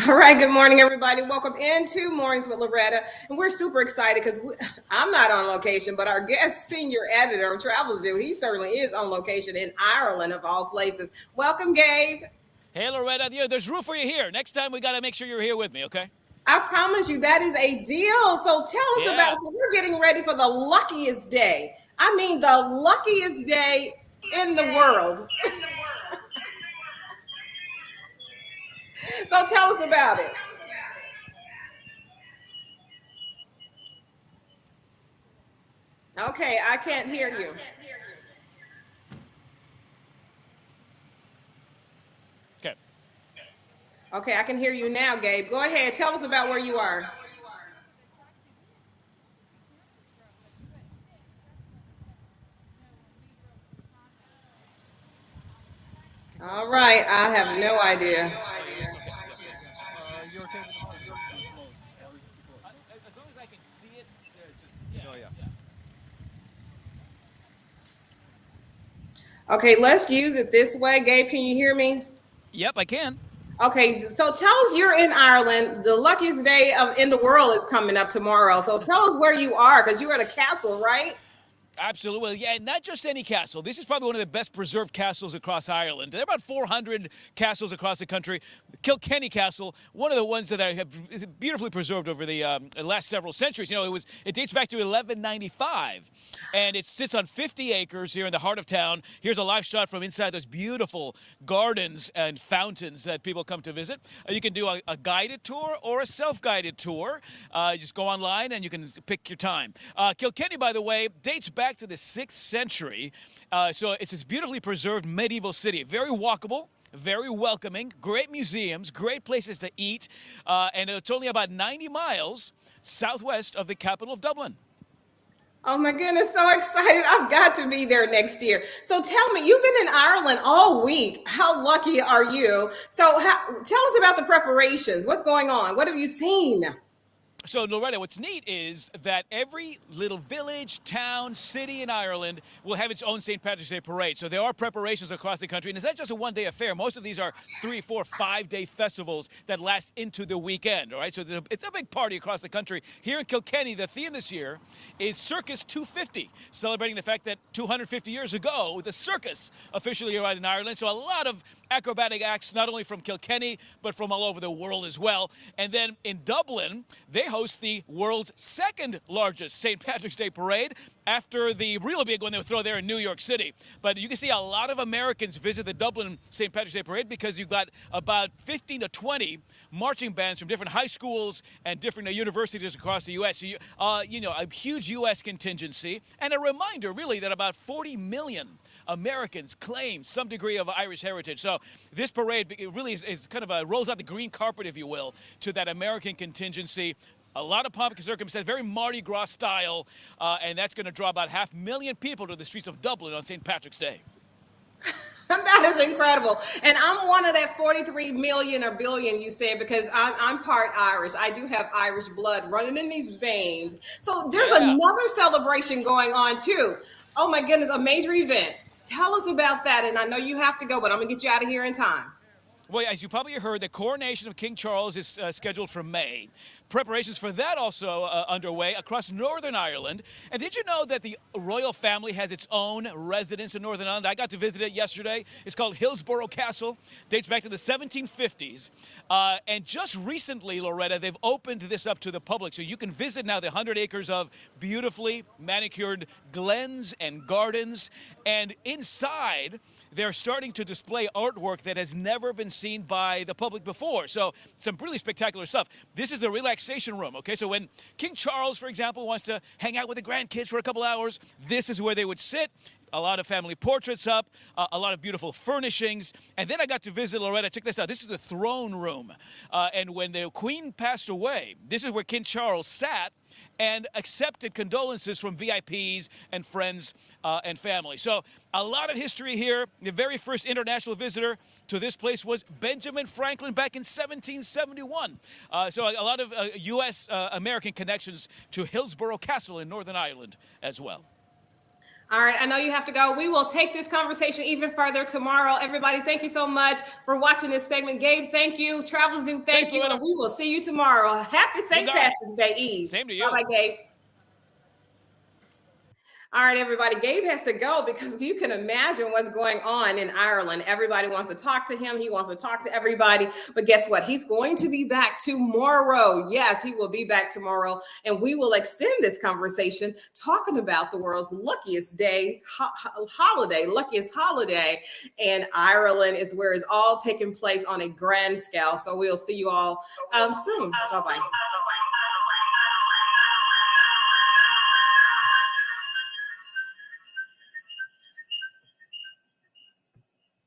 All right, good morning, everybody. Welcome into Mornings with Loretta. And we're super excited because I'm not on location, but our guest senior editor of TravelZoo, he certainly is on location in Ireland, of all places. Welcome, Gabe. Hey, Loretta, there's room for you here. Next time, we got to make sure you're here with me, okay? I promise you that is a deal. So tell us about, Yeah. so we're getting ready for the luckiest day. I mean, the luckiest day in the world. So tell us about it. Okay, I can't hear you. Okay. Okay, I can hear you now, Gabe. Go ahead. Tell us about where you are. All right, I have no idea. Okay. Yep. You're okay with the close? Too close. At least too close. As long as I can see it. Yeah, just Yeah. oh yeah. Yeah. Okay, let's use it this way. Gabe, can you hear me? Yep, I can. Okay, so tell us you're in Ireland. The luckiest day of in the world is coming up tomorrow. So tell us where you are because you're at a castle, right? Absolutely. Well, yeah, not just any castle. This is probably one of the best preserved castles across Ireland. There are about 400 castles across the country. Kilkenny Castle, one of the ones that have is beautifully preserved over the last several centuries. You know, it dates back to 1195, and it sits on 50 acres here in the heart of town. Here's a live shot from inside those beautiful gardens and fountains that people come to visit. You can do a guided tour or a self-guided tour. Just go online and you can pick your time. Kilkenny, by the way, dates back to the 6th century. So it's this beautifully preserved medieval city. Very walkable, very welcoming, great museums, great places to eat, and it's only about 90 miles southwest of the capital of Dublin. Oh my goodness, so excited. I've got to be there next year. So tell me, you've been in Ireland all week. How lucky are you? So tell us about the preparations. What's going on? What have you seen? So, Loretta, what's neat is that every little village, town, city in Ireland will have its own St. Patrick's Day parade. So there are preparations across the country. And it's not just a one-day affair. Most of these are 3, 4, 5-day festivals that last into the weekend, all right? So it's a big party across the country. Here in Kilkenny, the theme this year is Circus 250, celebrating the fact that 250 years ago, the circus officially arrived in Ireland. So a lot of acrobatic acts, not only from Kilkenny, but from all over the world as well. And then in Dublin, they host the world's second largest St. Patrick's Day parade after the real big one they would throw there in New York City. But you can see a lot of Americans visit the Dublin St. Patrick's Day parade because you've got about 15 to 20 marching bands from different high schools and different universities across the U.S. So, a huge U.S. contingency. And a reminder, really, that about 40 million Americans claim some degree of Irish heritage. So this parade really is kind of rolls out the green carpet, if you will, to that American contingency. A lot of pomp and circumstance, very Mardi Gras style, and that's going to draw about 500,000 people to the streets of Dublin on St. Patrick's Day. That is incredible. And I'm one of that 43 million or billion you said because I'm part Irish. I do have Irish blood running in these veins. So there's Yeah. another celebration going on too. Oh my goodness, a major event. Tell us about that. And I know you have to go, but I'm going to get you out of here in time. Well, as you probably heard, the coronation of King Charles is scheduled for May. Preparations for that also underway across Northern Ireland. And did you know that the royal family has its own residence in Northern Ireland? I got to visit it yesterday. It's called Hillsborough Castle. Dates back to the 1750s. And just recently, Loretta, they've opened this up to the public. So you can visit now the 100 acres of beautifully manicured glens and gardens. And inside, they're starting to display artwork that has never been seen by the public before. So some really spectacular stuff. This is the relaxation room, okay? So when King Charles, for example, wants to hang out with the grandkids for a couple hours, this is where they would sit. A lot of family portraits up, a lot of beautiful furnishings. And then I got to visit Loretta. Check this out. This is the throne room. And when the Queen passed away, this is where King Charles sat and accepted condolences from VIPs and friends and family. So a lot of history here. The very first international visitor to this place was Benjamin Franklin back in 1771. So a lot of U.S. American connections to Hillsborough Castle in Northern Ireland as well. All right, I know you have to go. We will take this conversation even further tomorrow. Everybody, thank you so much for watching this segment. Gabe, thank you. Travel Zoo, thank you. Loretta. And we will see you tomorrow. Happy St. Patrick's Day Eve. Same to you. Bye-bye, Gabe. All right, everybody. Gabe has to go because you can imagine what's going on in Ireland. Everybody wants to talk to him. He wants to talk to everybody. But guess what? He's going to be back tomorrow. Yes, he will be back tomorrow. And we will extend this conversation talking about the world's luckiest day, luckiest holiday. And Ireland is where it's all taking place on a grand scale. So we'll see you all soon. Bye-bye.